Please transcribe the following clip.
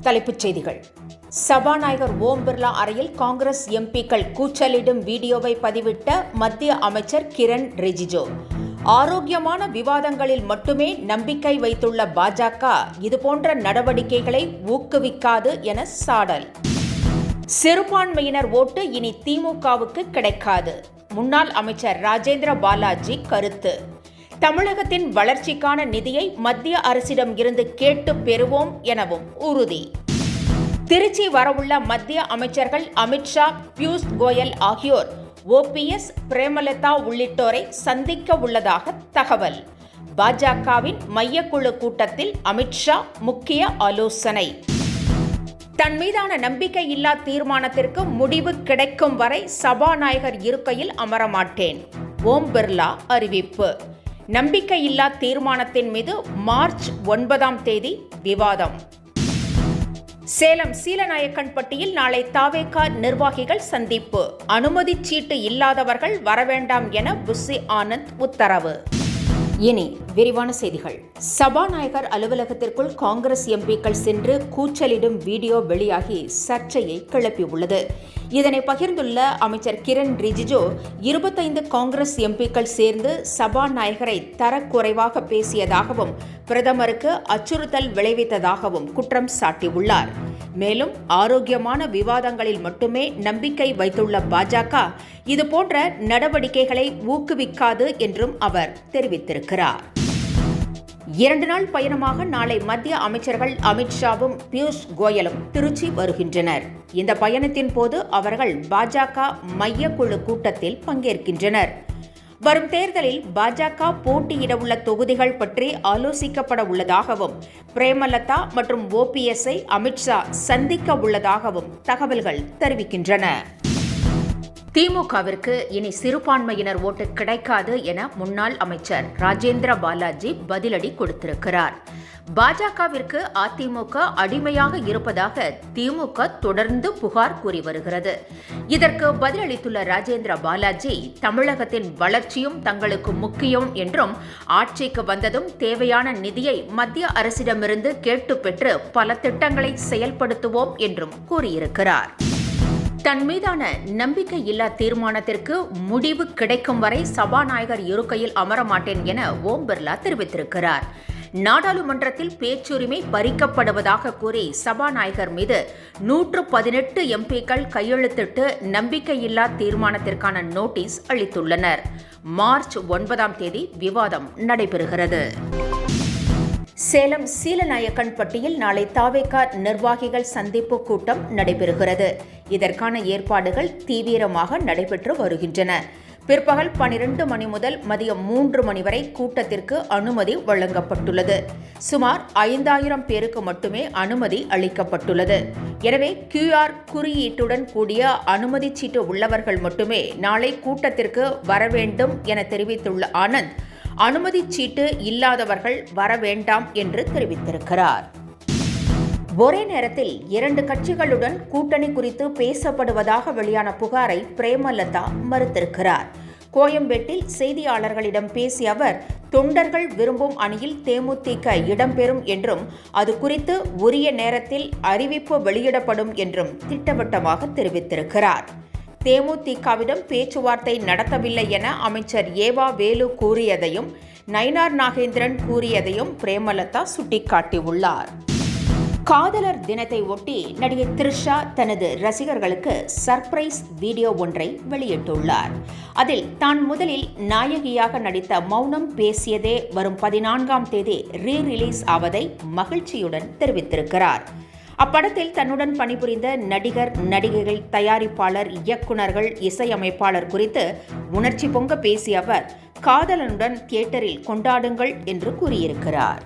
தலைப்புச் செய்திகள். சபாநாயகர் ஓம் பிர்லா அறையில் காங்கிரஸ் எம்பிக்கள் கூச்சலிடும் வீடியோவை பதிவிட்ட மத்திய அமைச்சர் கிரண் ரிஜிஜு. ஆரோக்கியமான விவாதங்களில் மட்டுமே நம்பிக்கை வைத்துள்ள பாஜக இதுபோன்ற நடவடிக்கைகளை ஊக்குவிக்காது என சாடல். சிறுபான்மையினர் ஓட்டு இனி திமுகவுக்கு கிடைக்காது. முன்னாள் அமைச்சர் ராஜேந்திர பாலாஜி கருத்து. தமிழகத்தின் வளர்ச்சிக்கான நிதியை மத்திய அரசிடம் இருந்து கேட்டு பெறுவோம் எனவும் உறுதி. திருச்சி வரவுள்ள மத்திய அமைச்சர்கள் அமித்ஷா, பியூஷ் கோயல் ஆகியோர் OPS, பிரேமலதா உள்ளிட்டோரை சந்திக்க உள்ளதாக தகவல். பாஜகவின் மையக்குழு கூட்டத்தில் அமித்ஷா முக்கிய ஆலோசனை. தன் மீதான நம்பிக்கையில்லா தீர்மானத்திற்கு முடிவு கிடைக்கும் வரை சபாநாயகர் இருக்கையில் அமரமாட்டேன். ஓம் பிர்லா அறிவிப்பு. நம்பிக்கையில்லா தீர்மானத்தின் மீது மார்ச் 9 விவாதம். சேலம் சீலநாயக்கன்பட்டியில் நாளை தாவேகா நிர்வாகிகள் சந்திப்பு. அனுமதி சீட்டு இல்லாதவர்கள் வரவேண்டாம் என புஸ்ஸி ஆனந்த் உத்தரவு. இனி விரிவான செய்திகள். சபாநாயகர் அலுவலகத்திற்குள் காங்கிரஸ் எம்பிக்கள் சென்று கூச்சலிடும் வீடியோ வெளியாகி சர்ச்சையை கிளப்பியுள்ளது. இதனை பகிர்ந்துள்ள அமைச்சர் கிரண் ரிஜிஜு, 25 காங்கிரஸ் எம்பிக்கள் சேர்ந்து சபாநாயகரை தரக்குறைவாக பேசியதாகவும் பிரதமருக்கு அச்சுறுத்தல் விளைவித்ததாகவும் குற்றம் சாட்டியுள்ளார். மேலும் ஆரோக்கியமான விவாதங்களில் மட்டுமே நம்பிக்கை வைத்துள்ள பாஜக இதுபோன்ற நடவடிக்கைகளை ஊக்குவிக்காது என்றும் அவர் தெரிவித்திருக்கிறார். 2 நாள் பயணமாக நாளை மத்திய அமைச்சர்கள் அமித்ஷாவும் பியூஷ் கோயலும் திருச்சி வருகின்றனர். இந்த பயணத்தின் போது அவர்கள் பாஜக மையக்குழு கூட்டத்தில் பங்கேற்கின்றனர். வரும் தேர்தலில் பாஜக போட்டியிடவுள்ள தொகுதிகள் பற்றி ஆலோசிக்கப்பட உள்ளதாகவும் பிரேமலதா மற்றும் OPSஐ அமித்ஷா சந்திக்க உள்ளதாகவும் தகவல்கள் தெரிவிக்கின்றன. திமுகவிற்கு இனி சிறுபான்மையினர் ஓட்டு கிடைக்காது என முன்னாள் அமைச்சர் ராஜேந்திர பாலாஜி பதிலடி கொடுத்திருக்கிறார். பாஜகவிற்கு அதிமுக அடிமையாக இருப்பதாக திமுக தொடர்ந்து புகார் கூறி வருகிறது. இதற்கு பதிலளித்துள்ள ராஜேந்திர பாலாஜி, தமிழகத்தின் வளர்ச்சியும் தங்களுக்கு முக்கியம் என்றும் ஆட்சிக்கு வந்ததும் தேவையான நிதியை மத்திய அரசிடமிருந்து கேட்டு பெற்று பல திட்டங்களை செயல்படுத்துவோம் என்றும் கூறியிருக்கிறார். தன் மீதான நம்பிக்கையில்லா தீர்மானத்திற்கு முடிவு கிடைக்கும் வரை சபாநாயகர் இருக்கையில் அமரமாட்டேன் என ஓம் பிர்லா தெரிவித்திருக்கிறார். நாடாளுமன்றத்தில் பேச்சுரிமை பறிக்கப்படுவதாக கூறி சபாநாயகர் மீது 118 எம்பிக்கள் கையெழுத்திட்டு நம்பிக்கையில்லா தீர்மானத்திற்கான நோட்டீஸ் அளித்துள்ளனர். மார்ச் 9 விவாதம் நடைபெறுகிறது. சேலம் சீலநாயக்கன்பட்டியில் நாளை தாவேகா நிர்வாகிகள் சந்திப்பு கூட்டம் நடைபெறுகிறது. இதற்கான ஏற்பாடுகள் தீவிரமாக நடைபெற்று வருகின்றன. பிற்பகல் 12 மணி முதல் மதியம் 3 மணி வரை கூட்டத்திற்கு அனுமதி வழங்கப்பட்டுள்ளது. சுமார் 5000 பேருக்கு மட்டுமே அனுமதி அளிக்கப்பட்டுள்ளது. எனவே QR குறியீட்டுடன் கூடிய அனுமதி சீட்டு உள்ளவர்கள் மட்டுமே நாளை கூட்டத்திற்கு வர வேண்டும் என தெரிவித்துள்ள ஆனந்த், அனுமதி சீட்டு இல்லாதவர்கள் வர வேண்டாம் என்று தெரிவித்திருக்கிறார். ஒரே நேரத்தில் 2 கட்சிகளுடன் கூட்டணி குறித்து பேசப்படுவதாக வெளியான புகாரை பிரேமலதா மறுத்திருக்கிறார். கோயம்பேட்டில் செய்தியாளர்களிடம் பேசிய அவர், தொண்டர்கள் விரும்பும் அணியில் தேமுதிக இடம்பெறும் என்றும் அது குறித்து உரிய நேரத்தில் அறிவிப்பு வெளியிடப்படும் என்றும் திட்டவட்டமாக தெரிவித்திருக்கிறார். தேமுதிகவிடம் பேச்சுவார்த்தை நடத்தவில்லை என அமைச்சர் ஏவா வேலு கூறியதையும் நயினார் நாகேந்திரன் கூறியதையும் பிரேமலதா சுட்டிக்காட்டியுள்ளார். காதலர் தினத்தை ஒட்டி நடிகை த்ரிஷா தனது ரசிகர்களுக்கு சர்ப்ரைஸ் வீடியோ ஒன்றை வெளியிட்டுள்ளார். அதில் தான் முதலில் நாயகியாக நடித்த மௌனம் பேசியதே வரும் 14 ரீ-ரிலீஸ் ஆவதை மகிழ்ச்சியுடன் தெரிவித்திருக்கிறார். அப்படத்தில் தன்னுடன் பணிபுரிந்த நடிகர், நடிகைகள், தயாரிப்பாளர், இயக்குநர்கள், இசையமைப்பாளர் குறித்து உணர்ச்சி பொங்க பேசிய அவர், காதலனுடன் தியேட்டரில் கொண்டாடுங்கள் என்று கூறியிருக்கிறார்.